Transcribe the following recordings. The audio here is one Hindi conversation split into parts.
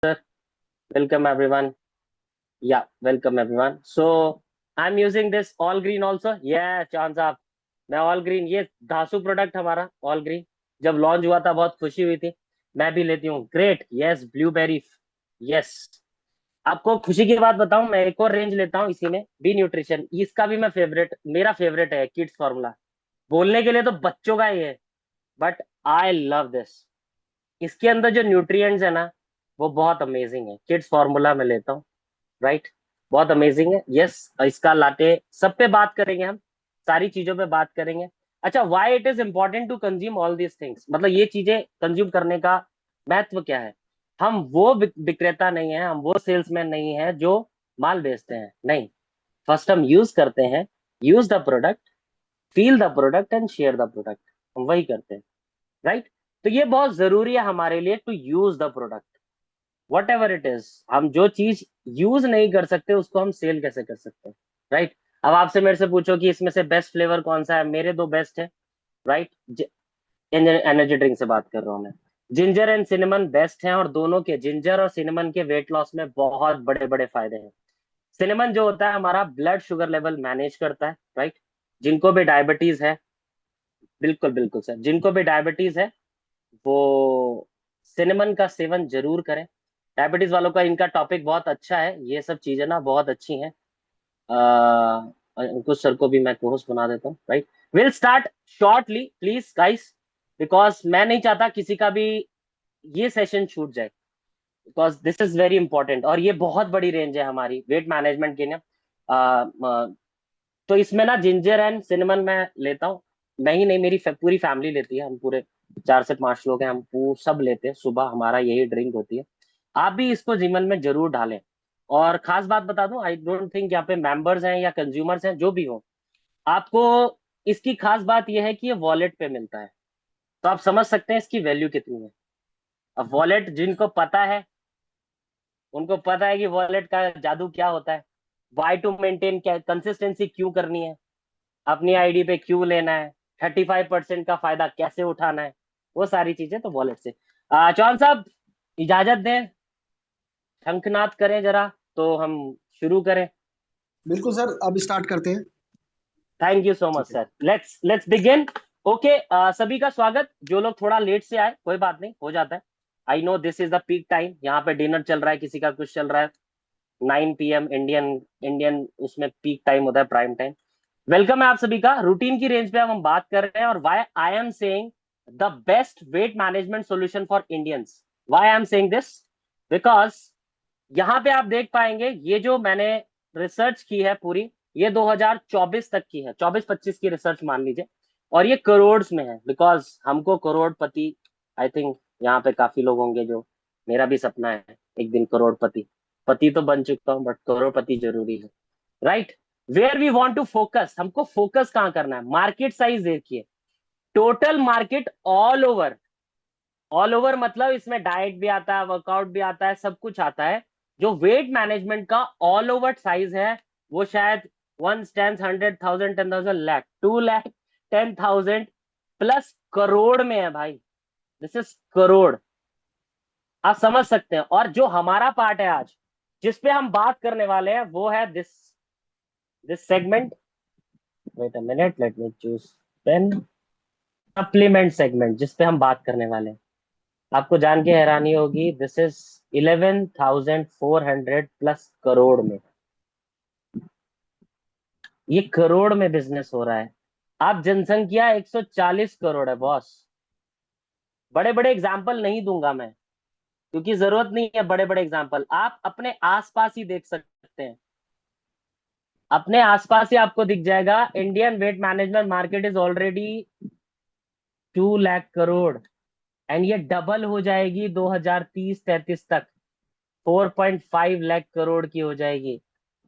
Sir. Welcome everyone. Yeah, welcome everyone. So I'm using this all green also. Yeah, चांद साहब, मैं ऑल ग्रीन, ये धासु प्रोडक्ट हमारा ऑल ग्रीन जब लॉन्च हुआ था बहुत खुशी हुई थी। मैं भी लेती हूँ। Great, yes blueberry, yes. आपको खुशी की बात बताऊं, मैं एक और रेंज लेता हूँ इसी में, बी न्यूट्रिशन। इसका भी मैं फेवरेट, मेरा फेवरेट है किड्स फार्मूला। बोलने के लिए तो बच्चों का ही है, बट आई लव दिस। इसके अंदर जो न्यूट्रिएंट्स है ना, वो बहुत अमेजिंग है। किड्स फार्मूला में लेता हूँ, राइट। बहुत अमेजिंग है, यस। इसका लाटे सब पे बात करेंगे हम, सारी चीजों पे बात करेंगे। अच्छा, why it is important to consume all these things, मतलब ये चीजें कंज्यूम करने का महत्व क्या है। हम वो विक्रेता नहीं है, हम वो सेल्समैन नहीं है जो माल बेचते हैं, नहीं। फर्स्ट हम यूज करते हैं, use the product, feel the product and share the product. हम वही करते हैं, राइट। तो ये बहुत जरूरी है हमारे लिए, to use the product whatever it is. हम जो चीज यूज नहीं कर सकते उसको हम सेल कैसे कर सकते हैं, राइट। अब आपसे मेरे से पूछो कि इसमें से बेस्ट फ्लेवर कौन सा है, मेरे दो बेस्ट है, राइट। एनर्जी ड्रिंक से बात कर रहा हूँ मैं। जिंजर एंड सिनेमन बेस्ट हैं, और दोनों के, जिंजर और सिनेमन के वेट लॉस में बहुत बड़े बड़े फायदे हैं। सिनेमन जो होता है हमारा ब्लड शुगर लेवल मैनेज करता है, राइट। जिनको भी डायबिटीज है, बिल्कुल बिल्कुल सर, जिनको भी डायबिटीज है वो सिनेमन का सेवन जरूर करें। डायबिटीज वालों का इनका टॉपिक बहुत अच्छा है, ये सब चीजें ना बहुत अच्छी हैं। अंकुश सर को भी मैं कोहोस्ट बना देता हूँ, right. Will start shortly please guys, because मैं नहीं चाहता किसी का भी ये सेशन छूट जाए, because this is very important. और ये बहुत बड़ी रेंज है हमारी वेट मैनेजमेंट की ना। तो इसमें ना जिंजर एंड सिनेमन मैं लेता हूँ। मैं ही नहीं, मेरी पूरी फैमिली लेती है, हम पूरे 4 से 5 लोग हैं, हम सब लेते हैं, सुबह हमारा यही ड्रिंक होती है। आप भी इसको जीवन में जरूर ढालें। और खास बात बता दूं, आई डोंट थिंक यहाँ पे मेंबर्स हैं या कंज्यूमर्स हैं, जो भी हो, आपको इसकी खास बात यह है कि ये वॉलेट पे मिलता है। तो आप समझ सकते हैं इसकी वैल्यू कितनी है। अब वॉलेट जिनको पता है, उनको पता है कि वॉलेट का जादू क्या होता है, वाई टू मेंटेन, क्या कंसिस्टेंसी क्यों करनी है, अपनी आईडी पे क्यों लेना है, 35% का फायदा कैसे उठाना है, वो सारी चीजें तो वॉलेट से। चौहान साहब, इजाजत दें, शंखनाद करें जरा, तो हम शुरू करें। बिल्कुल सर, अब स्टार्ट करते हैं। थैंक यू सो मच ठीक है। Sir, let's begin. ओके, सभी का स्वागत। जो लोग थोड़ा लेट से आए, कोई बात नहीं, हो जाता है। I know this is the peak time, यहाँ पे डिनर चल रहा है, किसी का कुछ चल रहा है। 9 PM इंडियन, इंडियन उसमें पीक टाइम होता है, प्राइम टाइम। वेलकम है आप सभी का। रूटीन की रेंज पे हम बात कर रहे हैं, और why I am saying the best weight management solution for Indians. Why I am saying this, because यहाँ पे आप देख पाएंगे, ये जो मैंने रिसर्च की है पूरी, ये 2024 तक की है, 24-25 की रिसर्च मान लीजिए। और ये करोड़ में है, बिकॉज हमको करोड़पति, आई थिंक यहाँ पे काफी लोग होंगे जो, मेरा भी सपना है एक दिन करोड़पति। पति तो बन चुका हूँ, बट करोड़पति जरूरी है, right. Where we want to focus, हमको फोकस कहाँ करना है, मार्केट साइज देखिए। Total market all over, all over मतलब इसमें डाइट भी आता है, वर्कआउट भी आता है, सब कुछ आता है। जो वेट मैनेजमेंट का ऑल ओवर साइज है, वो शायद 1, 10, 100, 1000, 10,000, लाख, 2,10,000 प्लस करोड़ में है भाई। दिस इज करोड़, आप समझ सकते हैं। और जो हमारा पार्ट है आज, जिस पे हम बात करने वाले हैं, वो है this this segment. Wait a minute, let me choose pen. Supplement segment, जिस पे हम बात करने वाले हैं। आपको जान के हैरानी होगी, दिस इज 11,400 प्लस करोड़ में। ये करोड़ में बिजनेस हो रहा है। आप, जनसंख्या 140 करोड़ है बॉस। बड़े बड़े एग्जाम्पल नहीं दूंगा मैं, क्योंकि जरूरत नहीं है बड़े बड़े एग्जाम्पल। आप अपने आसपास ही देख सकते हैं, अपने आसपास ही आपको दिख जाएगा। Indian weight management market is already 2 lakh crore, and ये डबल हो जाएगी 2030-33 तक, 4.5 लाख करोड़ की हो जाएगी।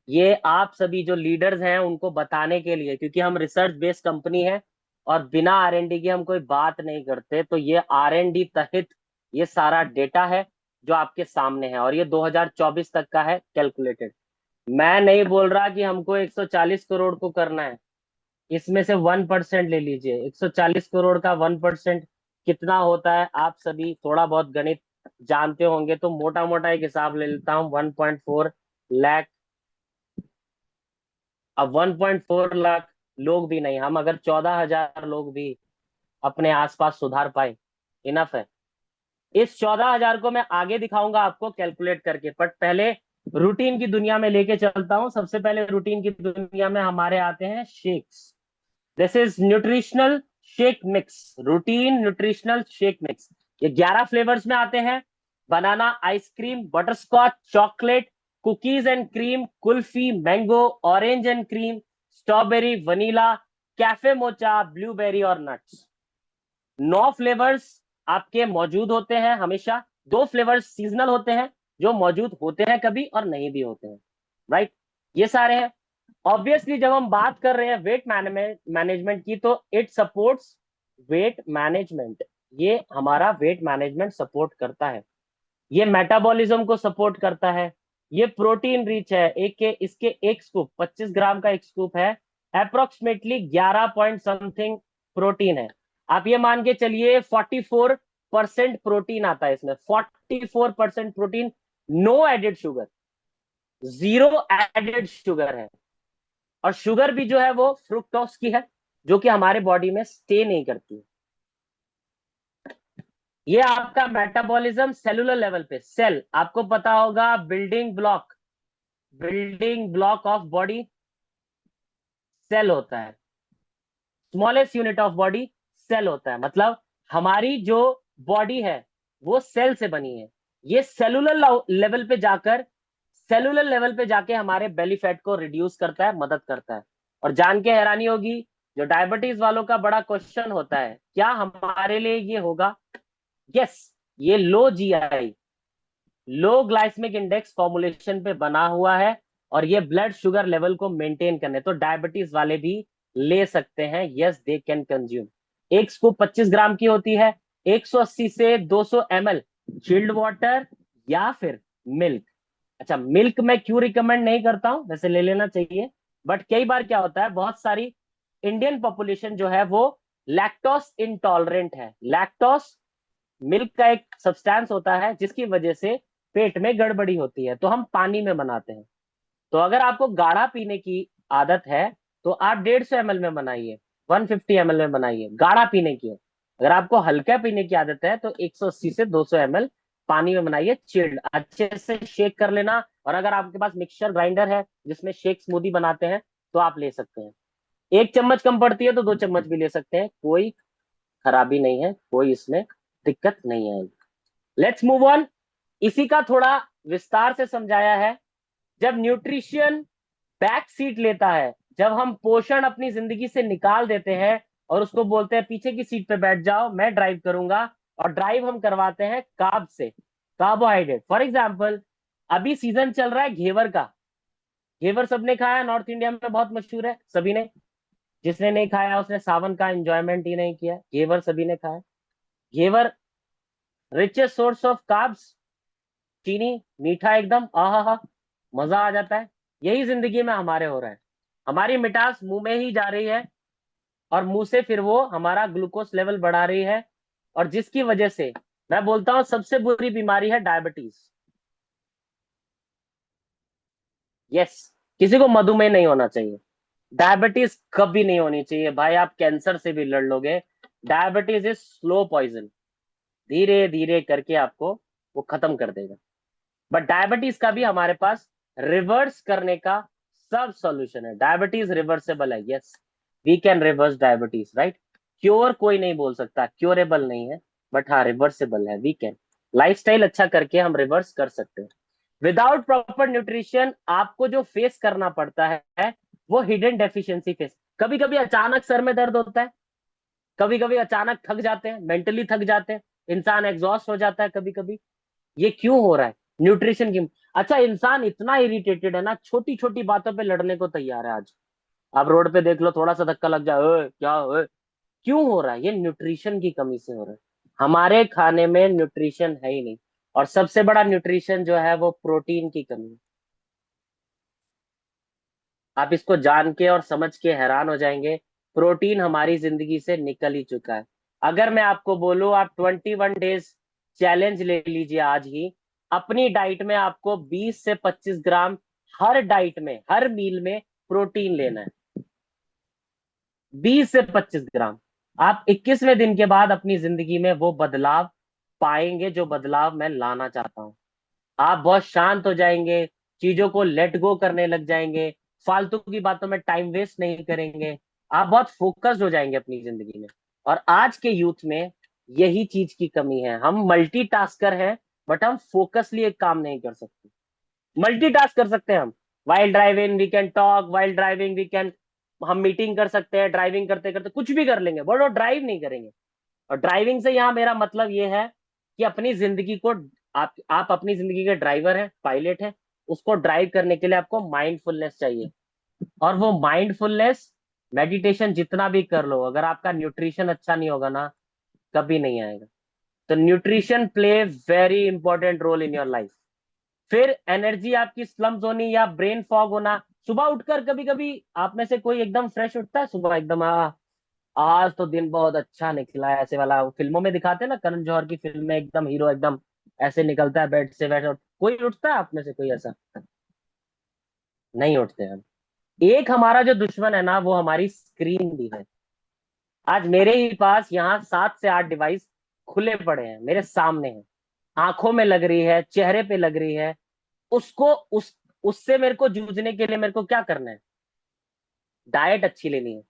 ये आप सभी जो लीडर्स हैं उनको बताने के लिए, क्योंकि हम रिसर्च बेस्ड कंपनी है, और बिना R&D की हम कोई बात नहीं करते। तो ये R&D तहित ये सारा डेटा है जो आपके सामने है, और ये 2024 तक का है कैलकुलेटेड। मैं नहीं बोल रहा कि हमको 140 करोड़ को करना है। इसमें से 1% ले लीजिए, 140 करोड़ का 1% कितना होता है, आप सभी थोड़ा बहुत गणित जानते होंगे, तो मोटा मोटा एक हिसाब ले लेता हूँ, 1.4 लाख। अब 1.4 लाख लोग भी नहीं, हम अगर 14,000 लोग भी अपने आसपास सुधार पाए, इनफ है। इस 14,000 को मैं आगे दिखाऊंगा आपको कैलकुलेट करके, बट पहले रूटीन की दुनिया में लेके चलता हूं। सबसे पहले रूटीन की दुनिया में हमारे आते हैं shakes. This is nutritional shake mix, routine nutritional shake mix. ये 11 फ्लेवर्स में आते हैं। Banana ice cream, butterscotch, chocolate, cookies and cream, kulfi, mango, orange and cream, strawberry, vanilla, cafe mocha, blueberry और नट्स। 9 फ्लेवर्स आपके मौजूद होते हैं हमेशा। 2 फ्लेवर्स सीजनल होते हैं, जो मौजूद होते हैं कभी और नहीं भी होते हैं, राइट। ये सारे हैं। ऑब्वियसली जब हम बात कर रहे हैं वेट मैनेजमेंट की, तो इट सपोर्ट्स वेट मैनेजमेंट। ये हमारा वेट मैनेजमेंट सपोर्ट करता है। ये मेटाबॉलिज्म को सपोर्ट करता है। ये प्रोटीन रिच है। एक के इसके एक स्कूप 25 ग्राम का एक स्कूप है, अप्रोक्सीमेटली 11 पॉइंट समथिंग प्रोटीन है। आप ये मान के चलिए 44% प्रोटीन आता है इसमें, 44% protein. No added sugar, zero added sugar है। और शुगर भी जो है वो फ्रुक्टोस की है, जो कि हमारे बॉडी में स्टे नहीं करती। ये आपका मेटाबॉलिज्म सेलुलर लेवल पे, सेल आपको पता होगा, building block of body cell होता है। Smallest unit of body cell होता है। मतलब हमारी जो बॉडी है वो सेल से बनी है। ये सेलुलर लेवल पे जाके हमारे बेली फैट को रिड्यूस करता है, मदद करता है। और जान के हैरानी होगी, जो डायबिटीज वालों का बड़ा क्वेश्चन होता है, क्या हमारे लिए ये होगा? यस। ये लो ग्लाइसेमिक इंडेक्स फॉर्मुलेशन पे बना हुआ है, और ये ब्लड शुगर लेवल को मेंटेन करने, तो डायबिटीज वाले भी ले सकते हैं। Yes, they can consume. एक स्कूप 25 ग्राम की होती है। 180 से 200 ml चिल्ड वाटर या फिर मिल्क। अच्छा, मिल्क मैं क्यों रिकमेंड नहीं करता हूं, वैसे ले लेना चाहिए, बट कई बार क्या होता है, बहुत सारी इंडियन पॉपुलेशन जो है वो लैक्टोस इंटॉलरेंट है। लैक्टोस मिल्क का एक सब्सटेंस होता है, जिसकी वजह से पेट में गड़बड़ी होती है, तो हम पानी में बनाते हैं। तो अगर आपको गाढ़ा पीने की आदत है, तो आप 150 ml में बनाइए, 150 ml में बनाइए, गाढ़ा पीने की है। अगर आपको हल्का पीने की आदत है, तो 180 से 200 ml पानी में बनाइए, चिल्ड, अच्छे से शेक कर लेना। और अगर आपके पास मिक्सचर ग्राइंडर है जिसमें शेक स्मूदी बनाते हैं, तो आप ले सकते हैं। 1 चम्मच कम पड़ती है तो 2 चम्मच भी ले सकते हैं, कोई खराबी नहीं है, कोई इसमें दिक्कत नहीं है। Let's move on. इसी का थोड़ा विस्तार से समझाया है। जब न्यूट्रिशन बैक सीट लेता है, जब हम पोषण अपनी जिंदगी से निकाल देते हैं और उसको बोलते हैं पीछे की सीट पे बैठ जाओ, मैं ड्राइव करूंगा, और ड्राइव हम करवाते हैं कार्ब से, कार्बोहाइड्रेट। फॉर एग्जाम्पल, अभी सीजन चल रहा है घेवर का। घेवर सबने खाया, नॉर्थ इंडिया में बहुत मशहूर है, सभी ने। जिसने नहीं खाया उसने सावन का एंजॉयमेंट ही नहीं किया। घेवर सभी ने खाया। घेवर रिचेस्ट सोर्स ऑफ कार्ब्स, चीनी, मीठा एकदम, आहा, मजा आ जाता है। यही जिंदगी में हमारे हो रहा है। हमारी मिठास मुंह में ही जा रही है, और मुंह से फिर वो हमारा ग्लूकोज लेवल बढ़ा रही है, और जिसकी वजह से मैं बोलता हूं सबसे बुरी बीमारी है डायबिटीज। यस, किसी को मधुमेह नहीं होना चाहिए। डायबिटीज कभी नहीं होनी चाहिए भाई, आप कैंसर से भी लड़ लोगे। डायबिटीज इज स्लो पॉइजन, धीरे धीरे करके आपको वो खत्म कर देगा। बट डायबिटीज का भी हमारे पास रिवर्स करने का सब सॉल्यूशन है। डायबिटीज रिवर्सेबल है, yes, we can reverse diabetes, right. Cure कोई नहीं बोल सकता, क्योरेबल नहीं है, बट हाँ रिवर्सेबल है, वी कैन। लाइफस्टाइल अच्छा करके हम रिवर्स कर सकते हैं। विदाउट प्रॉपर न्यूट्रिशन आपको जो फेस करना पड़ता है, वो हिडन डेफिशिएंसी फेस। कभी कभी अचानक सर में दर्द होता है, कभी कभी अचानक थक जाते हैं, मेंटली थक जाते हैं, इंसान एग्जॉस्ट हो जाता है कभी कभी। ये क्यों हो रहा है? न्यूट्रिशन की। अच्छा, इंसान इतना इरिटेटेड है ना, छोटी छोटी बातों पे लड़ने को तैयार है आज। आप रोड पे देख लो, थोड़ा सा धक्का लग जाए, ओए क्या ओए। क्यों हो रहा है? ये न्यूट्रिशन की कमी से हो रहा है। हमारे खाने में न्यूट्रिशन है ही नहीं। और सबसे बड़ा न्यूट्रिशन जो है वो प्रोटीन की कमी है। आप इसको जान के और समझ के हैरान हो जाएंगे। प्रोटीन हमारी जिंदगी से निकल ही चुका है। अगर मैं आपको बोलूं, आप 21 डेज चैलेंज ले लीजिए आज ही। अपनी डाइट में आपको 20 से 25 ग्राम हर डाइट में, हर मील में प्रोटीन लेना है। 20 से 25 ग्राम। आप 21वें दिन के बाद अपनी जिंदगी में वो बदलाव पाएंगे जो बदलाव मैं लाना चाहता हूं। आप बहुत शांत हो जाएंगे, चीजों को लेट गो करने लग जाएंगे, फालतू की बातों में टाइम वेस्ट नहीं करेंगे। आप बहुत फोकस्ड हो जाएंगे अपनी जिंदगी में। और आज के यूथ में यही चीज की कमी है। हम मल्टीटास्कर हैं, बट हम फोकसली एक काम नहीं कर सकते। मल्टीटास्क कर सकते हैं हम। While driving we can talk, while driving we can, हम मीटिंग कर सकते हैं, ड्राइविंग करते करते कुछ भी कर लेंगे, बट वो ड्राइव नहीं करेंगे। और ड्राइविंग से यहाँ मेरा मतलब ये है कि अपनी जिंदगी को, आप अपनी जिंदगी के ड्राइवर हैं, पायलट हैं। उसको ड्राइव करने के लिए आपको माइंडफुलनेस चाहिए। और वो माइंडफुलनेस, मेडिटेशन जितना भी कर लो, अगर आपका न्यूट्रिशन अच्छा नहीं होगा ना, कभी नहीं आएगा। तो nutrition play very important role in your life. फिर एनर्जी आपकी स्लम्स होनी या ब्रेन फॉग होना। सुबह उठकर कभी कभी आप में से कोई एकदम फ्रेश उठता है सुबह, एकदम आज तो दिन बहुत अच्छा निकला है, ऐसे वाला फिल्मों में दिखाते हैं ना, करण जौहर की फिल्म में एकदम हीरो एकदम ऐसे निकलता है बेड से, वैसे कोई उठता है आप में से कोई ऐसा? नहीं उठते हम। एक हमारा जो दुश्मन है ना, वो हमारी स्क्रीन भी है। आज मेरे ही पास यहाँ 7 से 8 डिवाइस खुले पड़े हैं, मेरे सामने हैं। आंखों में लग रही है, चेहरे पे लग रही है। उसको उससे मेरे को जूझने के लिए मेरे को क्या करना है? डाइट अच्छी लेनी है।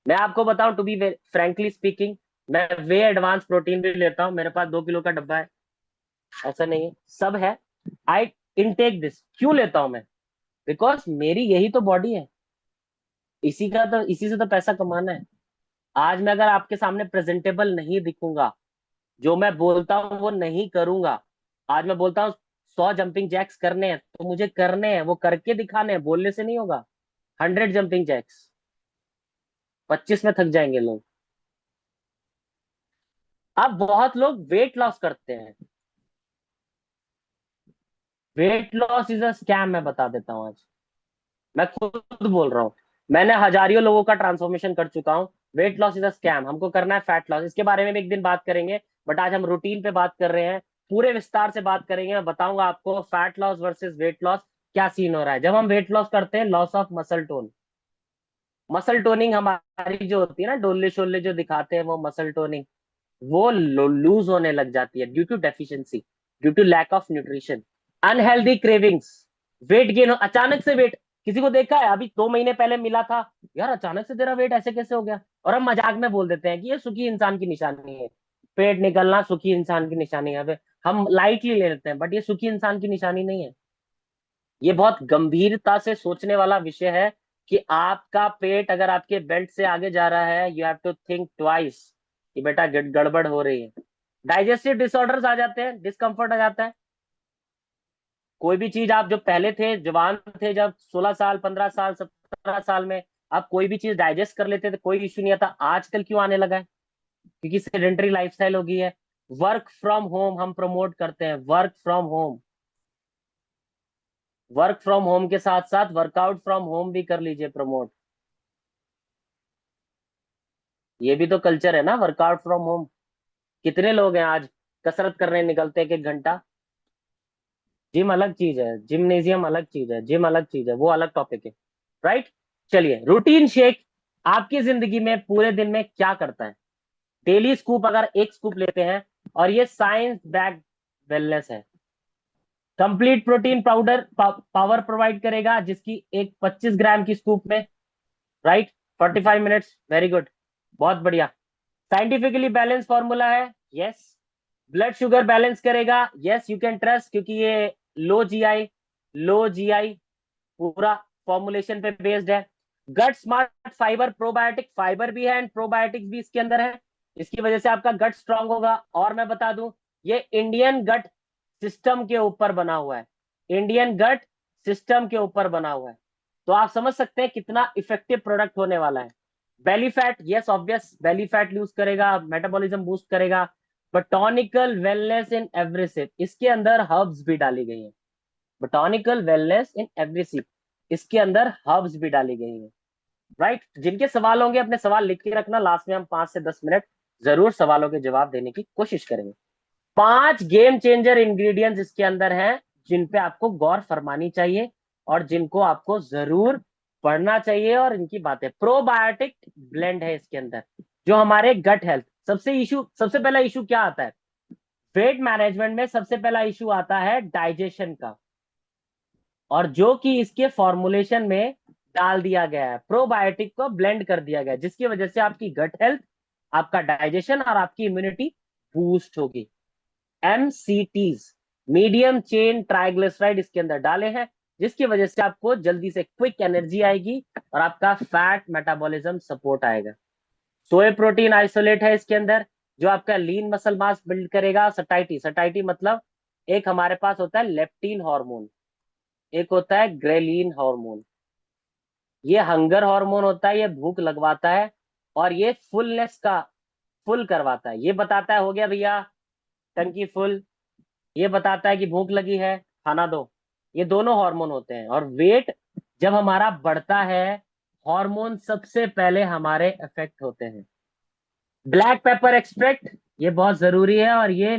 मैं आपको बताऊं, टू बी फ्रेंकली स्पीकिंग, मैं वे एडवांस प्रोटीन भी लेता हूं, मेरे पास 2 किलो का डब्बा है। ऐसा नहीं है, सब है। आई इनटेक दिस, क्यों लेता हूं मैं? बिकॉज मेरी यही तो बॉडी है। इसी से तो पैसा कमाना है। आज मैं अगर आपके सामने प्रेजेंटेबल नहीं दिखूंगा, जो मैं बोलता हूं वो नहीं करूंगा। आज मैं बोलता हूं 100 जंपिंग जैक्स करने हैं, तो मुझे करने हैं, वो करके दिखाने हैं, बोलने से नहीं होगा। 100 जंपिंग जैक्स, 25 में थक जाएंगे लोग। अब बहुत लोग वेट लॉस करते हैं। Weight loss is a scam, मैं बता देता हूं आज। मैं खुद बोल रहा हूँ, मैंने हजारियों लोगों का ट्रांसफॉर्मेशन कर चुका हूँ। Weight loss is a scam, हमको करना है फैट लॉस। इसके बारे में भी एक दिन बात करेंगे, बट आज हम रूटीन पे बात कर रहे हैं। पूरे विस्तार से बात करेंगे, मैं बताऊंगा आपको fat loss versus weight loss क्या सीन हो रहा है। जब हम वेट लॉस करते हैं, loss of muscle tone, muscle toning हमारी जो होती है ना, डोले शोले जो दिखाते हैं, वो मसल टोनिंग वो लूज होने लग जाती है due to deficiency, due to lack of nutrition. Unhealthy cravings, weight gain, अचानक से वेट, किसी को देखा है अभी 2 महीने पहले मिला था, यार अचानक से तेरा वेट ऐसे कैसे हो गया? और हम मजाक में बोल देते हैं कि ये सुखी इंसान की निशानी है। पेट निकलना सुखी इंसान की निशानी है। हम लाइटली ले लेते हैं, बट ये सुखी इंसान की निशानी नहीं है। ये बहुत गंभीरता से सोचने वाला विषय है कि आपका पेट अगर आपके बेल्ट से आगे जा रहा है, you have to think twice कि बेटा गड़बड़ हो रही है। डाइजेस्टिव डिसऑर्डर्स आ जाते हैं, डिस्कम्फर्ट आ जाता है। कोई भी चीज आप जो पहले थे, जवान थे जब 16 साल, 15 साल, 17 साल में, आप कोई भी चीज डाइजेस्ट कर लेते थे, कोई इश्यू नहीं आता। आजकल क्यों आने लगा है? क्योंकि सेडेंटरी लाइफस्टाइल हो गई है। वर्क फ्रॉम होम हम प्रमोट करते हैं, work from home. Work from home के साथ साथ वर्कआउट फ्रॉम होम भी कर लीजिए प्रमोट। ये भी तो कल्चर है ना, वर्कआउट फ्रॉम होम। कितने लोग हैं आज कसरत करने निकलते हैं 1 घंटा? जिम अलग चीज है, जिमनेजियम अलग चीज है, जिम अलग चीज है, वो अलग टॉपिक है। राइट। चलिए, रूटीन शेक आपकी जिंदगी में पूरे दिन में क्या करता है? डेली स्कूप, अगर एक स्कूप लेते हैं, और ये साइंस बैक वेलनेस है। Complete protein powder power provide करेगा, जिसकी एक 25 ग्राम की स्कूप में, राइट, 45 मिनट्स, वेरी गुड, बहुत बढ़िया। साइंटिफिकली बैलेंस फॉर्मूला है, यस। ब्लड शुगर बैलेंस करेगा, यस, यू कैन ट्रस्ट, क्योंकि ये लो जीआई, लो जीआई पूरा फॉर्मुलेशन पे बेस्ड है। गट स्मार्ट फाइबर, प्रोबायोटिक फाइबर भी है एंड प्रोबायोटिक्स भी इसके अंदर है। इसकी वजह से आपका गट स्ट्रांग होगा। और मैं बता दूं, ये इंडियन गट सिस्टम के ऊपर बना हुआ है। इंडियन गट सिस्टम के ऊपर बना हुआ है। तो आप समझ सकते हैं कितना इफेक्टिव प्रोडक्ट होने वाला है। Belly fat, yes obvious, belly fat loose करेगा, मेटाबॉलिज्म बूस्ट करेगा। बटॉनिकल वेलनेस इन एवरी सिप, इसके अंदर हर्ब्स भी डाली गई है। बटॉनिकल वेलनेस इन एवरी सिप, इसके अंदर हर्ब्स भी डाली गई है। राइट। जिनके सवाल होंगे अपने सवाल लिख के रखना, लास्ट में हम 5 से 10 मिनट जरूर सवालों के जवाब देने की कोशिश करेंगे। 5 गेम चेंजर इंग्रेडिएंट्स इसके अंदर हैं, जिन पे आपको गौर फरमानी चाहिए और जिनको आपको जरूर पढ़ना चाहिए। और इनकी बातें, प्रोबायोटिक ब्लेंड है इसके अंदर, जो हमारे गट हेल्थ, सबसे पहला इशू क्या आता है वेट मैनेजमेंट में? सबसे पहला इशू आता है डाइजेशन का, और जो कि इसके फॉर्मुलेशन में डाल दिया गया है, प्रोबायोटिक को ब्लेंड कर दिया गया है, जिसकी वजह से आपकी गट हेल्थ, आपका डाइजेशन और आपकी इम्यूनिटी बूस्ट होगी। एमसीटीज, मीडियम चेन ट्राइग्लिसराइड इसके अंदर डाले हैं, जिसकी वजह से आपको जल्दी से क्विक एनर्जी आएगी और आपका फैट मेटाबॉलिज्म सपोर्ट आएगा। सोए प्रोटीन आइसोलेट है इसके अंदर, जो आपका लीन मसल मास बिल्ड करेगा। सटाइटी, सटाइटी मतलब एक हमारे पास होता है लेप्टिन हार्मोन, एक होता है ग्रेलिन हार्मोन। ये हंगर हार्मोन होता है, ये भूख लगवाता है, और ये फुलनेस का फुल करवाता है। ये बताता है हो गया भैया टंकी फुल, ये बताता है कि भूख लगी है, खाना दो। ये दोनों हार्मोन होते हैं। और वेट जब हमारा बढ़ता है, हार्मोन सबसे पहले हमारे इफेक्ट होते हैं। ब्लैक पेपर एक्सट्रैक्ट, ये बहुत जरूरी है, और ये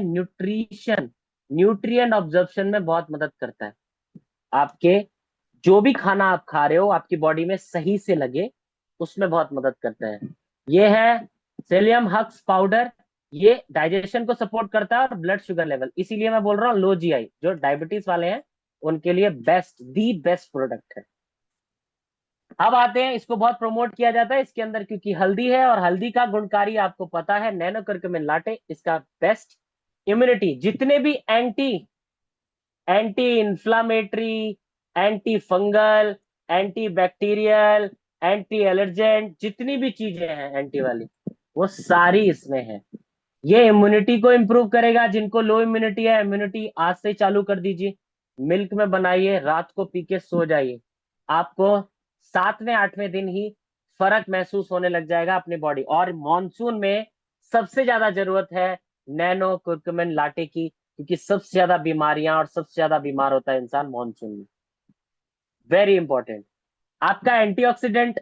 न्यूट्रिएंट ऑब्जर्प्शन में बहुत मदद करता है। आपके जो भी खाना आप खा रहे हो आपकी बॉडी में सही से लगे, उसमें बहुत मदद करता है। ये है सेलियम हक्स पाउडर, ये डाइजेशन को सपोर्ट करता है और ब्लड शुगर लेवल, इसीलिए मैं बोल रहा हूँ लो जीआई जो डायबिटीज वाले हैं उनके लिए दी बेस्ट प्रोडक्ट है। अब आते हैं, इसको बहुत प्रमोट किया जाता है इसके अंदर क्योंकि हल्दी है, और हल्दी का गुणकारी आपको पता है, नैनो करक्यूमिन लाटे इसका बेस्ट इम्यूनिटी, जितने भी anti anti inflammatory, anti fungal, anti bacterial, anti allergen, जितनी भी चीजें हैं एंटी वाली, वो सारी इसमें है। ये इम्यूनिटी को इंप्रूव करेगा। जिनको लो इम्यूनिटी है, इम्यूनिटी आज से ही चालू कर दीजिए, मिल्क में बनाइए, रात को पी के सो जाइए, आपको 7वें 8वें दिन ही फर्क महसूस होने लग जाएगा अपनी बॉडी। और मॉनसून में सबसे ज्यादा जरूरत है नैनो कुर्कुमिन लाटे की, क्योंकि सबसे ज्यादा बीमारियां और सबसे ज्यादा बीमार होता है इंसान मॉनसून में। Very important. आपका एंटीऑक्सीडेंट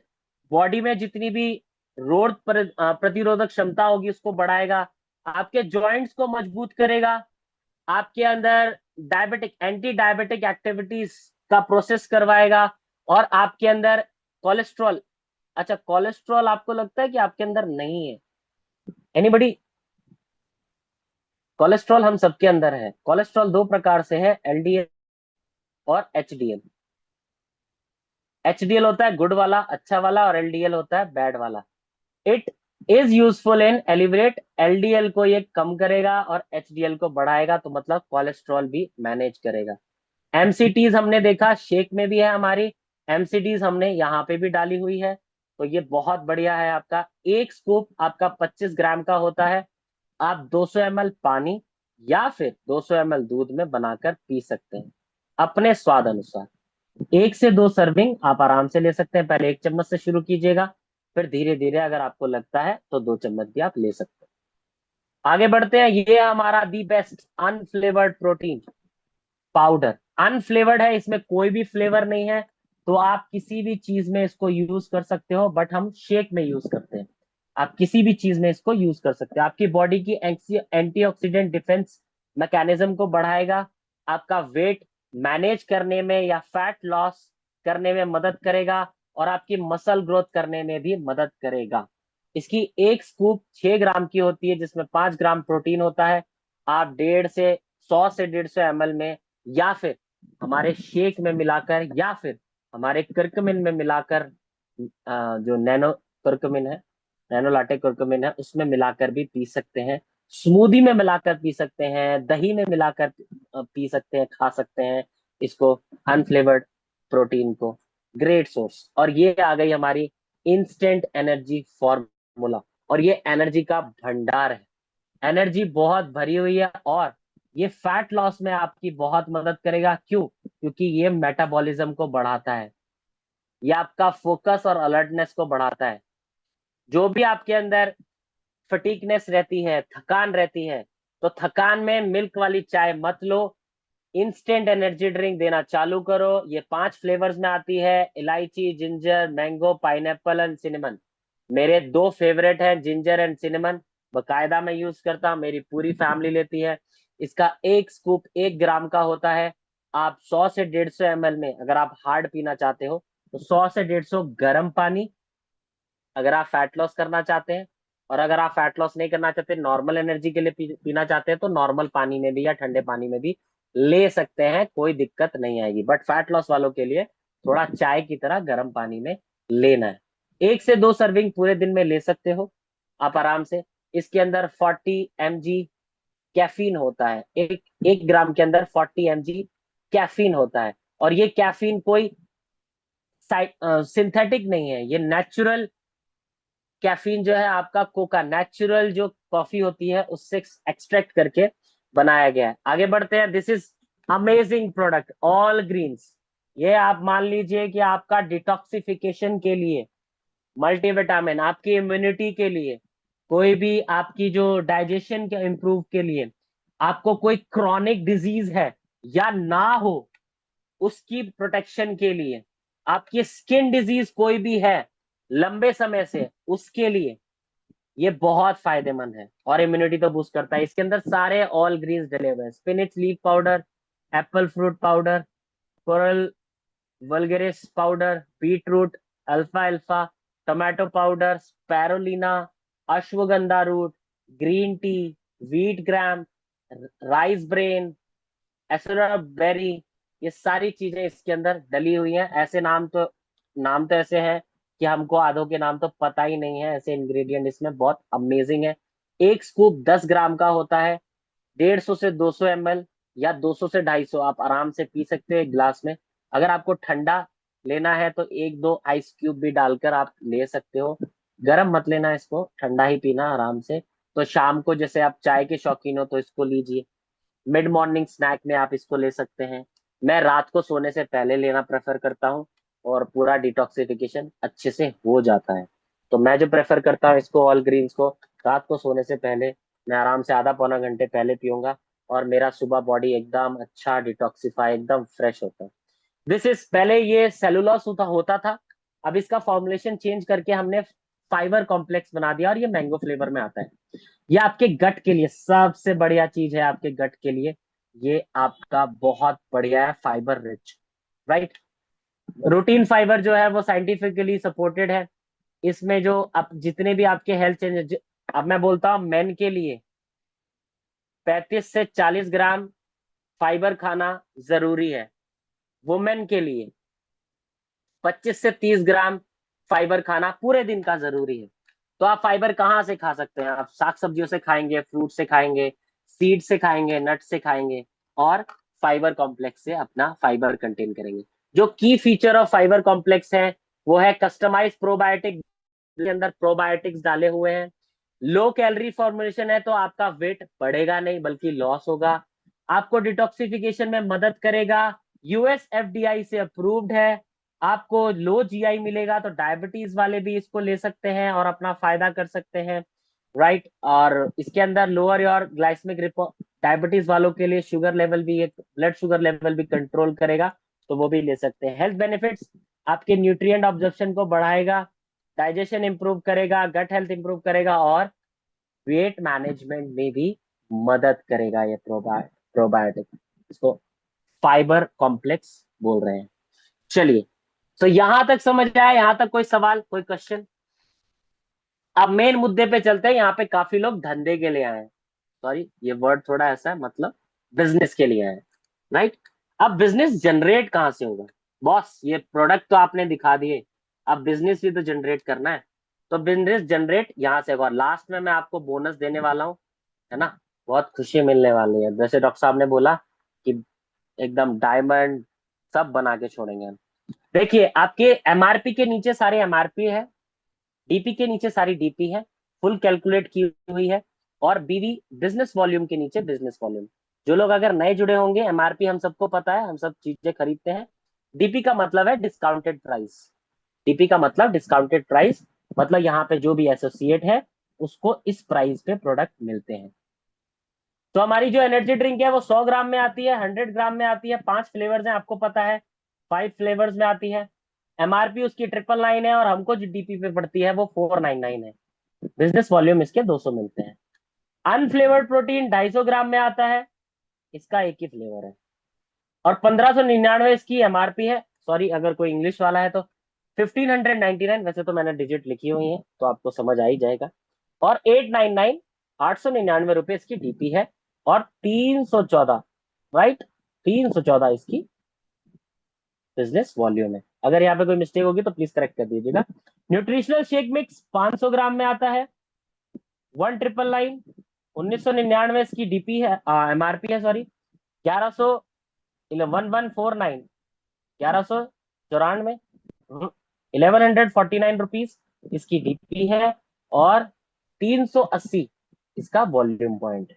बॉडी में जितनी भी प्रतिरोधक क्षमता होगी उसको बढ़ाएगा, आपके जॉइंट्स को मजबूत करेगा, आपके अंदर डायबिटिक एंटी डायबिटिक एक्टिविटीज का प्रोसेस करवाएगा, और आपके अंदर कोलेस्ट्रॉल, अच्छा कोलेस्ट्रॉल आपको लगता है कि आपके अंदर नहीं है? एनीबडी? कोलेस्ट्रॉल हम सबके अंदर है। कोलेस्ट्रॉल दो प्रकार से है, एलडीएल और एचडीएल। एचडीएल होता है गुड वाला, अच्छा वाला, और एलडीएल होता है बैड वाला। It is useful in elevated, LDL को ये कम करेगा और एचडीएल को बढ़ाएगा, तो मतलब कोलेस्ट्रॉल भी मैनेज करेगा। एमसीटीज हमने देखा शेक में भी है हमारी, एमसीटीज हमने यहाँ पे भी डाली हुई है, तो ये बहुत बढ़िया है। आपका एक स्कूप आपका 25 ग्राम का होता है, आप 200 ml पानी या फिर 200 ml दूध में बनाकर पी सकते हैं अपने स्वाद अनुसार। 1 से 2 सर्विंग आप आराम से ले सकते हैं। पहले 1 चम्मच से शुरू कीजिएगा, फिर धीरे धीरे अगर आपको लगता है तो 2 चम्मच भी आप ले सकते हैं। आगे बढ़ते हैं, ये हमारा the best unflavoured protein powder. Unflavoured है, इसमें कोई भी फ्लेवर नहीं है, तो आप किसी भी चीज में इसको यूज कर सकते हो, बट हम शेक में यूज करते हैं। आप किसी भी चीज में इसको यूज कर सकते हैं। आपकी बॉडी की एंटीऑक्सीडेंट डिफेंस मैकेनिज्म को बढ़ाएगा, आपका वेट मैनेज करने में या फैट लॉस करने में मदद करेगा, और आपकी मसल ग्रोथ करने में भी मदद करेगा। इसकी एक स्कूप 6 ग्राम की होती है, जिसमें 5 ग्राम प्रोटीन होता है। आप 100 से 150 में, या फिर हमारे शेक में मिलाकर, या फिर हमारे कर्कमिन में मिलाकर, जो नैनो कर्कमिन है, नैनो लाटे कर्कमिन है, उसमें मिलाकर भी पी सकते हैं। स्मूदी में मिलाकर पी सकते हैं, दही में मिलाकर पी सकते हैं, खा सकते हैं इसको, अनफ्लेवर्ड प्रोटीन को। Great source. और ये आ गई हमारी इंस्टेंट एनर्जी फॉर्मूला, और ये एनर्जी का भंडार है। एनर्जी बहुत भरी हुई है, और ये फैट लॉस में आपकी बहुत मदद करेगा। क्यों? क्योंकि ये मेटाबॉलिज्म को बढ़ाता है, ये आपका फोकस और अलर्टनेस को बढ़ाता है। जो भी आपके अंदर फटीकनेस रहती है, थकान रहती है, तो थकान में मिल्क वाली चाय मत लो, इंस्टेंट एनर्जी ड्रिंक देना चालू करो। ये 5 फ्लेवर्स में आती है, इलायची, ginger, mango, pineapple and cinnamon. मेरे 2 फेवरेट हैं, जिंजर एंड सिनेमन, बकायदा मैं यूज करता हूँ, मेरी पूरी फैमिली लेती है। इसका एक स्कूप 1 ग्राम का होता है। आप 100 से 150 ml में अगर आप हार्ड पीना चाहते हो तो 100 से 150 गर्म पानी, अगर आप फैट लॉस करना चाहते हैं। और अगर आप फैट लॉस नहीं करना चाहते, नॉर्मल एनर्जी के लिए पीना चाहते हैं, तो नॉर्मल पानी में भी या ठंडे पानी में भी ले सकते हैं, कोई दिक्कत नहीं आएगी। बट फैट लॉस वालों के लिए थोड़ा चाय की तरह गर्म पानी में लेना है। 1 से 2 सर्विंग पूरे दिन में ले सकते हो आप आराम से। इसके अंदर 40 mg कैफीन होता है। एक 1 ग्राम के अंदर 40 mg कैफीन होता है। और ये कैफीन कोई सिंथेटिक नहीं है, ये नेचुरल कैफीन जो है आपका कोका, नेचुरल जो कॉफी होती है उससे एक्सट्रैक्ट करके बनाया गया है। आगे बढ़ते हैं। This is amazing product all greens. ये आप मान लीजिए कि आपका डिटॉक्सिफिकेशन के लिए, मल्टीविटामिन, आपकी इम्यूनिटी के लिए, कोई भी आपकी जो डाइजेशन के इम्प्रूव के लिए, आपको कोई क्रॉनिक डिजीज है या ना हो उसकी प्रोटेक्शन के लिए, आपकी स्किन डिजीज कोई भी है लंबे समय से उसके लिए ये बहुत फायदेमंद है। और इम्यूनिटी तो बूस्ट करता है। इसके अंदर सारे ऑल ग्रीन्स डले हुए हैं। Spinach leaf powder, apple fruit powder, chlorella vulgaris powder, beetroot, अल्फा अल्फा, tomato powder, spirulina, ashwagandha root, green tea, wheatgrass, rice bran, acerola berry, ये सारी चीजें इसके अंदर डली हुई हैं। ऐसे नाम तो ऐसे हैं कि हमको आधों के नाम तो पता ही नहीं है। ऐसे इंग्रेडिएंट इसमें बहुत अमेजिंग है। एक स्कूप 10 ग्राम का होता है। 150 से 200 ml या 200 से 250 आप आराम से पी सकते हो एक ग्लास में। अगर आपको ठंडा लेना है तो 1-2 आइस क्यूब भी डालकर आप ले सकते हो। गर्म मत लेना इसको, ठंडा ही पीना आराम से। तो शाम को जैसे आप चाय के शौकीन हो तो इसको लीजिए। मिड मॉर्निंग स्नैक में आप इसको ले सकते हैं। मैं रात को सोने से पहले लेना प्रेफर करता हूँ और पूरा डिटॉक्सिफिकेशन अच्छे से हो जाता है। तो मैं जो प्रेफर करता हूँ इसको, ऑल ग्रीन्स को, रात को सोने से पहले मैं आराम से आधा पौना घंटे पहले पीऊंगा और मेरा सुबह बॉडी एकदम अच्छा डिटॉक्सिफाई, एकदम फ्रेश होता है। दिस इज, पहले ये सेलुलोस होता था। अब इसका फॉर्मुलेशन चेंज करके हमने फाइबर कॉम्प्लेक्स बना दिया और ये मैंगो फ्लेवर में आता है। ये आपके गट के लिए सबसे बढ़िया चीज है। आपके गट के लिए ये आपका बहुत बढ़िया है, fibre rich, right. Routine fibre जो है वो साइंटिफिकली सपोर्टेड है। इसमें जो अब जितने भी आपके हेल्थ चेंजेस, अब मैं बोलता हूँ मेन के लिए 35 से 40 ग्राम फाइबर खाना जरूरी है। वुमेन के लिए 25 से 30 ग्राम फाइबर खाना पूरे दिन का जरूरी है। तो आप फाइबर कहाँ से खा सकते हैं? आप साग सब्जियों से खाएंगे, फ्रूट से खाएंगे, सीड से खाएंगे, नट से खाएंगे, और फाइबर कॉम्प्लेक्स से अपना फाइबर कंटेन करेंगे। जो की फीचर ऑफ फाइबर कॉम्प्लेक्स है वो है कस्टमाइज प्रोबायोटिक, के अंदर प्रोबायोटिक्स डाले हुए हैं। लो कैलोरी फॉर्मुलेशन है तो आपका वेट बढ़ेगा नहीं बल्कि लॉस होगा। आपको डिटॉक्सिफिकेशन में मदद करेगा। यूएस एफडीआई से अप्रूव्ड है। आपको लो जीआई मिलेगा तो डायबिटीज वाले भी इसको ले सकते हैं और अपना फायदा कर सकते हैं, राइट। और इसके अंदर lower your glycemic report, diabetes वालों के लिए शुगर लेवल भी, एक ब्लड शुगर लेवल भी कंट्रोल करेगा, तो वो भी ले सकते हैं। हेल्थ बेनिफिट्स, आपके न्यूट्रिएंट ऑब्जर्प्शन को बढ़ाएगा, डाइजेशन इंप्रूव करेगा, गट हेल्थ इंप्रूव करेगा, और वेट मैनेजमेंट में भी मदद करेगा ये प्रोबायोटिक। इसको फाइबर कॉम्प्लेक्स बोल रहे हैं। चलिए, तो यहां तक समझ आया? यहां तक कोई सवाल, कोई क्वेश्चन? अब मेन मुद्दे पे चलते हैं। यहाँ पे काफी लोग धंधे के लिए आए हैं, सॉरी ये वर्ड थोड़ा ऐसा है, मतलब बिजनेस के लिए आए हैं, राइट। अब बिजनेस जनरेट कहाँ से होगा? बॉस ये प्रोडक्ट तो आपने दिखा दिए, अब बिजनेस भी तो जनरेट करना है। तो बिजनेस जनरेट यहाँ से होगा। और लास्ट में मैं आपको बोनस देने वाला हूँ, है ना। बहुत खुशी मिलने वाली है। जैसे डॉक्टर साहब ने बोला कि एकदम डायमंड सब बना के छोड़ेंगे हम। देखिए, आपके एमआरपी के नीचे सारे एमआरपी है, डीपी के नीचे सारी डीपी है, फुल कैलकुलेट की हुई है। और बीवी बिजनेस वॉल्यूम के नीचे बिजनेस वॉल्यूम। जो लोग अगर नए जुड़े होंगे, एमआरपी हम सबको पता है, हम सब चीजें खरीदते हैं। डीपी का मतलब है डिस्काउंटेड प्राइस। डीपी का मतलब डिस्काउंटेड प्राइस, मतलब यहाँ पे जो भी एसोसिएट है उसको इस प्राइस पे प्रोडक्ट मिलते हैं। तो हमारी जो एनर्जी ड्रिंक है वो 100 ग्राम में आती है, 100 ग्राम में आती है, 5 फ्लेवर्स हैं आपको पता है, 5 फ्लेवर्स में आती है। एमआरपी उसकी 999 है और हमको जो डीपी पे पड़ती है वो 499 है। बिजनेस वॉल्यूम इसके 200 मिलते हैं। अनफ्लेवर्ड प्रोटीन 250 ग्राम में आता है। इसका एक ही फ्लेवर है और 1599 इसकी एमआरपी है। सॉरी अगर कोई इंग्लिश वाला है तो 1599, वैसे तो मैंने डिजिट लिखी हुई है तो आपको समझ आ ही जाएगा। और 899, 899 रुपये इसकी डीपी है और 314, राइट, 314 इसकी बिजनेस वॉल्यूम है। अगर यहाँ पे कोई मिस्टेक होगी तो प्लीज करेक्ट कर दीजिएगा। न्यूट्रिशनल शेक मिक्स 500 ग्राम में आता है 1999, 1999 इसकी डीपी है, एमआरपी है, सॉरी 1100, 1149, 1194, 1149 रुपीज इसकी डीपी है और 380 इसका वॉल्यूम पॉइंट।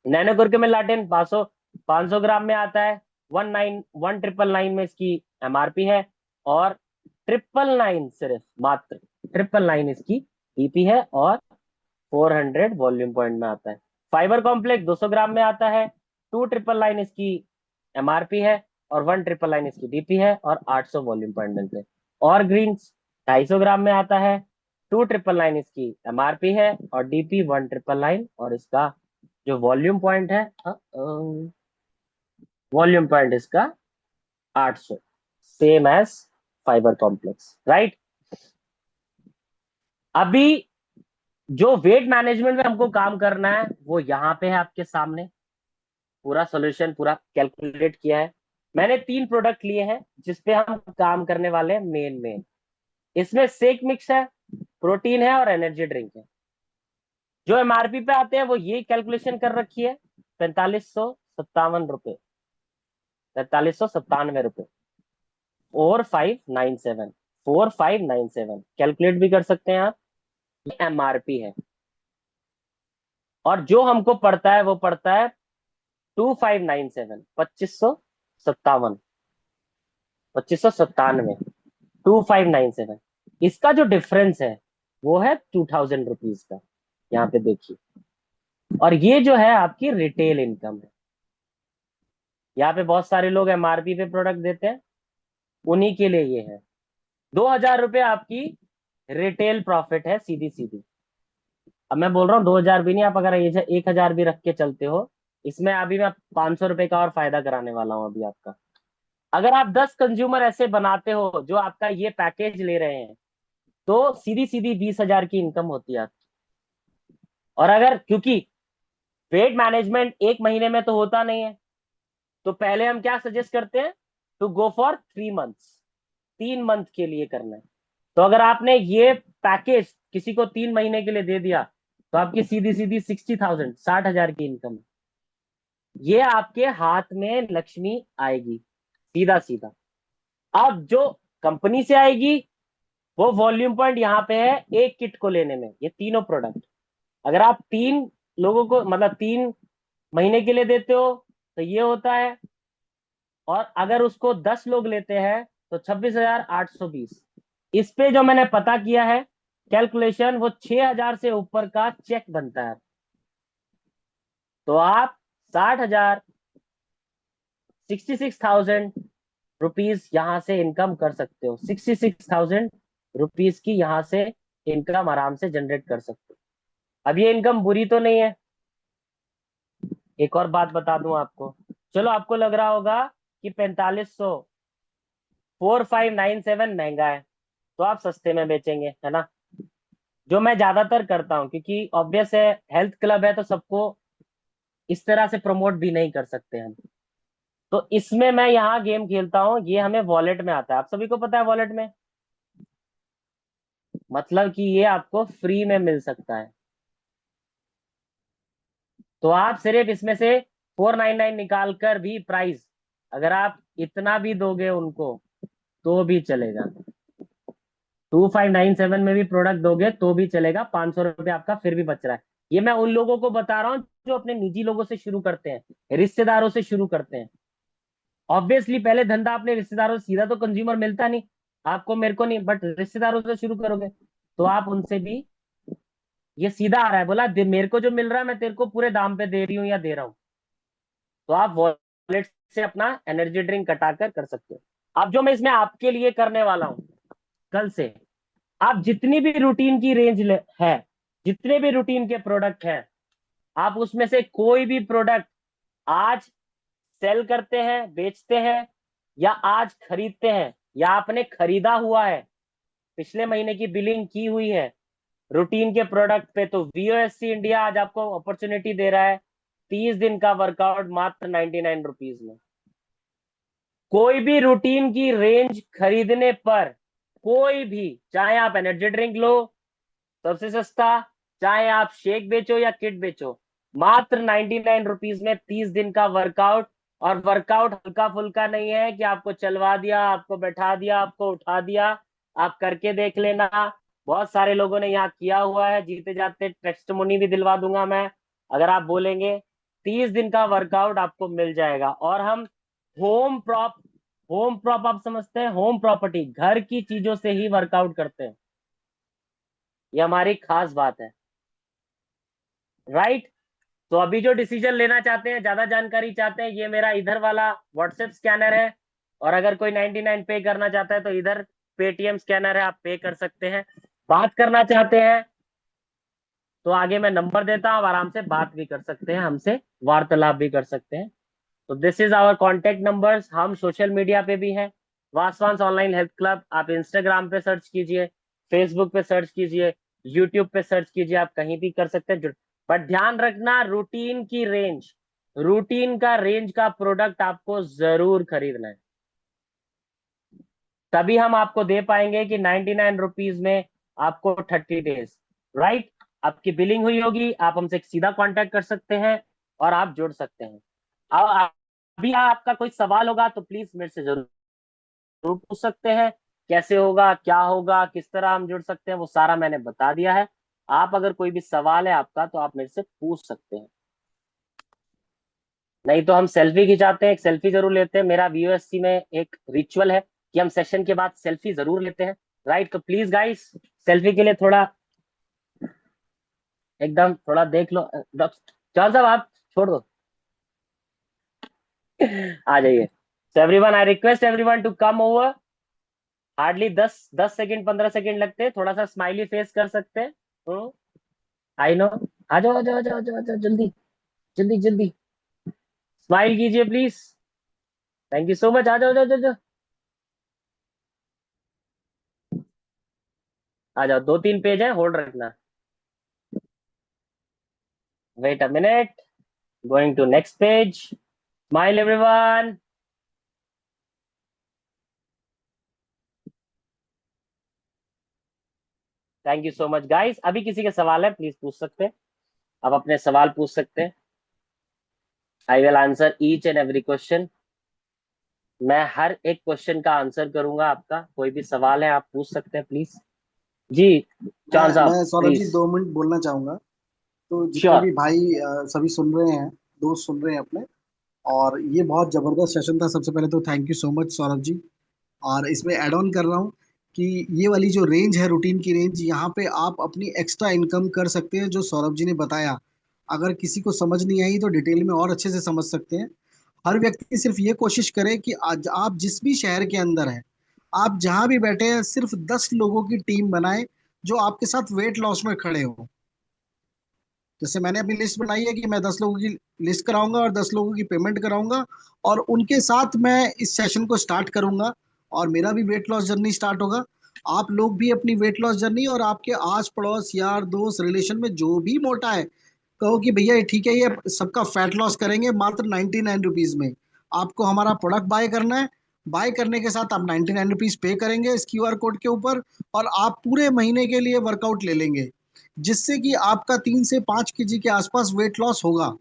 नैनो कुरकुमे लाटेन 500 ग्राम में आता है 19 में इसकी एमआरपी है और 999 सिर्फ मात्र 999 इसकी डीपी है और 400 वॉल्यूम पॉइंट में आता है। फाइबर कॉम्प्लेक्स 200 ग्राम में आता है 2999 इसकी एमआरपी है और 1999 इसकी डीपी है और 800 वॉल्यूम पॉइंट मिलते हैं। और ग्रीन्स 250 ग्राम में आता है 2999 इसकी एमआरपी है और डीपी 1999 और इसका जो वॉल्यूम पॉइंट है, वॉल्यूम पॉइंट इसका 800, same as fiber complex, right. अभी जो वेट मैनेजमेंट में हमको काम करना है वो यहाँ पे है आपके सामने, पूरा सॉल्यूशन पूरा कैलकुलेट किया है। मैंने 3 प्रोडक्ट लिए हैं जिसपे हम काम करने वाले हैं मेन। इसमें शेक मिक्स है, प्रोटीन है और एनर्जी ड्रिंक है। जो एमआरपी पे आते हैं वो ये कैलकुलेशन कर रखी है 4597 रुपए, 4597 रुपए, 4597, 4597 कैलकुलेट भी कर सकते हैं आप, ये एमआरपी है। और जो हमको पड़ता है वो पड़ता है 2597, 2597, 2597, 2597। इसका जो डिफरेंस है वो है 2000 रुपीज का, यहाँ पे देखिए। और ये जो है आपकी रिटेल इनकम है। यहाँ पे बहुत सारे लोग एमआरपी पे प्रोडक्ट देते हैं, उन्हीं के लिए ये है। 2000 रुपये आपकी रिटेल प्रॉफिट है सीधी सीधी। अब मैं बोल रहा हूँ 2000 भी नहीं, आप अगर ये 1000 भी रख के चलते हो, इसमें अभी मैं 500 रुपए का और फायदा कराने वाला हूँ अभी आपका। अगर आप 10 कंज्यूमर ऐसे बनाते हो जो आपका ये पैकेज ले रहे हैं तो सीधी सीधी 20,000 की इनकम होती है आपकी। और अगर, क्योंकि वेट मैनेजमेंट एक महीने में तो होता नहीं है, तो पहले हम क्या सजेस्ट करते हैं, to go for 3 months, 3 month के लिए करना है। तो अगर आपने ये पैकेज किसी को 3 महीने के लिए दे दिया तो आपकी सीधी सीधी 60,000, 60,000 की इनकम है। ये आपके हाथ में लक्ष्मी आएगी सीधा सीधा। अब जो कंपनी से आएगी वो वॉल्यूम पॉइंट यहाँ पे है एक किट को लेने में, ये तीनों प्रोडक्ट। अगर आप 3 लोगों को मतलब 3 महीने के लिए देते हो तो ये होता है, और अगर उसको 10 लोग लेते हैं तो 26,820। इस पे जो मैंने पता किया है कैलकुलेशन, वो 6,000 से ऊपर का चेक बनता है। तो आप 60,000, 66,000 रुपीज यहाँ से इनकम कर सकते हो, 66,000 रुपीज की यहाँ से इनकम आराम से जनरेट कर सकते हो। अब ये इनकम बुरी तो नहीं है। एक और बात बता दूं आपको, चलो आपको लग रहा होगा कि 4500, 4597 महंगा है तो आप सस्ते में बेचेंगे, है ना, जो मैं ज्यादातर करता हूँ, क्योंकि ऑब्वियस है हेल्थ क्लब है तो सबको इस तरह से प्रमोट भी नहीं कर सकते हम। तो इसमें मैं यहाँ गेम खेलता हूँ, ये हमें वॉलेट में आता है, आप सभी को पता है वॉलेट में मतलब कि ये आपको फ्री में मिल सकता है। तो आप सिर्फ इसमें से 499 निकाल कर भी प्राइस, अगर आप इतना भी दोगे उनको तो भी चलेगा, 2597 में भी प्रोडक्ट दोगे तो भी चलेगा, 500 रुपये आपका फिर भी बच रहा है। ये मैं उन लोगों को बता रहा हूँ जो अपने निजी लोगों से शुरू करते हैं, रिश्तेदारों से शुरू करते हैं। ऑब्वियसली पहले धंधा अपने रिश्तेदारों से, सीधा तो कंज्यूमर मिलता नहीं आपको मेरे को नहीं, बट रिश्तेदारों से शुरू करोगे तो आप उनसे भी, ये सीधा आ रहा है, बोला मेरे को जो मिल रहा है मैं तेरे को पूरे दाम पे दे रही हूँ या दे रहा हूँ, तो आप वॉलेट से अपना एनर्जी ड्रिंक कटाकर कर सकते हो। अब जो मैं इसमें आपके लिए करने वाला हूँ, कल से आप जितनी भी रूटीन की रेंज है, जितने भी रूटीन के प्रोडक्ट हैं, आप उसमें से कोई भी प्रोडक्ट आज सेल करते हैं, बेचते हैं, या आज खरीदते हैं, या आपने खरीदा हुआ है, पिछले महीने की बिलिंग की हुई है रूटीन के प्रोडक्ट पे, तो वीओएससी इंडिया आज आपको अपॉर्चुनिटी दे रहा है 30 दिन का वर्कआउट मात्र 99 रुपीज में। कोई भी रूटीन की रेंज खरीदने पर, कोई भी, चाहे आप एनर्जी ड्रिंक लो सबसे सस्ता, चाहे आप शेक बेचो या किट बेचो, मात्र 99 रुपीज में 30 दिन का वर्कआउट। और वर्कआउट हल्का फुल्का नहीं है कि आपको चलवा दिया, आपको बैठा दिया, आपको उठा दिया। आप करके देख लेना, बहुत सारे लोगों ने यहाँ किया हुआ है, जीते जाते टेस्टिमोनी भी दिलवा दूंगा मैं अगर आप बोलेंगे। 30 दिन का वर्कआउट आपको मिल जाएगा। और हम होम प्रॉप होम प्रॉप आप समझते हैं, होम प्रॉपर्टी, घर की चीजों से ही वर्कआउट करते हैं, ये हमारी खास बात है, राइट। तो अभी जो डिसीजन लेना चाहते हैं, ज्यादा जानकारी चाहते हैं, ये मेरा इधर वाला व्हाट्सएप स्कैनर है। और अगर कोई 99 पे करना चाहता है तो इधर पेटीएम स्कैनर है, आप पे कर सकते हैं। बात करना चाहते हैं तो आगे मैं नंबर देता हूं, आराम से बात भी कर सकते हैं, हमसे वार्तालाप भी कर सकते हैं। तो this is our contact numbers. हम सोशल मीडिया पे भी हैं, वासवांस ऑनलाइन हेल्थ क्लब। आप इंस्टाग्राम पे सर्च कीजिए, फेसबुक पे सर्च कीजिए, यूट्यूब पे सर्च कीजिए, आप कहीं भी कर सकते हैं। बट ध्यान रखना, रूटीन की रेंज, रूटीन का रेंज का प्रोडक्ट आपको जरूर खरीदना है, तभी हम आपको दे पाएंगे कि 99 रुपीज में आपको 30 डेज, राइट। आपकी बिलिंग हुई होगी, आप हमसे सीधा कांटेक्ट कर सकते हैं और आप जुड़ सकते हैं। अब अभी आपका कोई सवाल होगा तो प्लीज मेरे से जरूर पूछ सकते हैं। कैसे होगा, क्या होगा, किस तरह हम जुड़ सकते हैं, वो सारा मैंने बता दिया है। आप अगर कोई भी सवाल है आपका तो आप मेरे से पूछ सकते हैं। नहीं तो हम सेल्फी खिंचाते हैं, एक सेल्फी जरूर लेते हैं। मेरा वीओएससी में एक रिचुअल है कि हम सेशन के बाद सेल्फी जरूर लेते हैं, राइट। तो प्लीज गाइस, सेल्फी के लिए थोड़ा, एकदम थोड़ा देख लो। चल साहब आप छोड़ दो, आ जाइए। So everyone, I request everyone to come over. Hardly 10 10 second 15 second लगते हैं, थोड़ा सा स्माइली फेस कर सकते हैं। I know. आ जाओ आ जाओ आ जाओ आ जाओ आ जाओ, जल्दी जल्दी जल्दी, स्माइल कीजिए please. Thank you so much, आ जाओ आ जाओ आ जाओ आ जाओ। 2 3 पेज है, होल्ड रखना। Wait a minute, going to next page. Smile everyone. Thank you so much guys. अभी किसी के सवाल है प्लीज पूछ सकते हैं, आप अपने सवाल पूछ सकते हैं। I will answer each and every question. मैं हर एक क्वेश्चन का आंसर करूंगा आपका। कोई भी सवाल है आप पूछ सकते हैं प्लीज। जी, मैं चांद साहब मैं सौरभ जी प्लीज। 2 मिनट बोलना चाहूंगा। तो जितने श्योर। भी भाई सभी सुन रहे हैं, दोस्त सुन रहे हैं अपने, और ये बहुत जबरदस्त सेशन था। सबसे पहले तो thank you so much Saurabh ji. और इसमें ऐड ऑन कर रहा हूँ कि ये वाली जो रेंज है, रूटीन की रेंज, यहाँ पे आप अपनी एक्स्ट्रा इनकम कर सकते हैं, जो सौरभ जी ने बताया। अगर किसी को समझ नहीं आई तो डिटेल में और अच्छे से समझ सकते हैं। हर व्यक्ति सिर्फ ये कोशिश करे कि आज आप जिस भी शहर के अंदर हैं, आप जहां भी बैठे हैं, सिर्फ 10 लोगों की टीम बनाएं जो आपके साथ वेट लॉस में खड़े हो। जैसे मैंने अपनी लिस्ट बनाई है कि मैं 10 लोगों की लिस्ट कराऊंगा और 10 लोगों की पेमेंट कराऊंगा, और उनके साथ मैं इस सेशन को स्टार्ट करूंगा, और मेरा भी वेट लॉस जर्नी स्टार्ट होगा। आप लोग भी अपनी वेट लॉस जर्नी, और आपके आस पड़ोस, यार दोस्त, रिलेशन में जो भी मोटा है, कहो कि भैया ये ठीक है, ये सबका फैट लॉस करेंगे मात्र 99 रुपीज में। आपको हमारा प्रोडक्ट बाय करना है। बाय करने के साथ आप 99 रुपीज पे करेंगे इस क्यूआर कोड के ऊपर, और आप पूरे महीने के लिए वर्कआउट ले लेंगे, जिससे कि आपका 3 से 5 केजी के आसपास वेट लॉस होगा।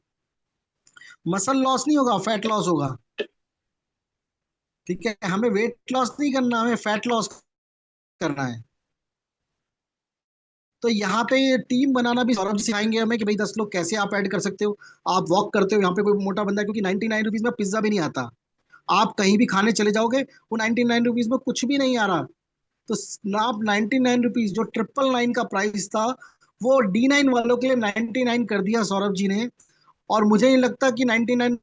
मसल लॉस नहीं होगा, फैट लॉस होगा। ठीक है, हमें वेट लॉस नहीं करना, हमें फैट लॉस करना है। तो यहाँ पे टीम बनाना भी सौरभ जी सिखाएंगे हमें कि भाई 10 लोग कैसे आप ऐड कर सकते हो। आप वॉक करते हो, यहाँ पे कोई मोटा बंदा है, क्योंकि 99 रुपीज में पिज्जा भी नहीं आता। आप कहीं भी खाने चले जाओगे, वो 99 रुपीज में कुछ भी नहीं आ रहा। तो आप 99 रुपीज, जो 999 का प्राइस था, वो D9 वालों के लिए 99 कर दिया सौरभ जी ने। और मुझे नहीं लगता कि 99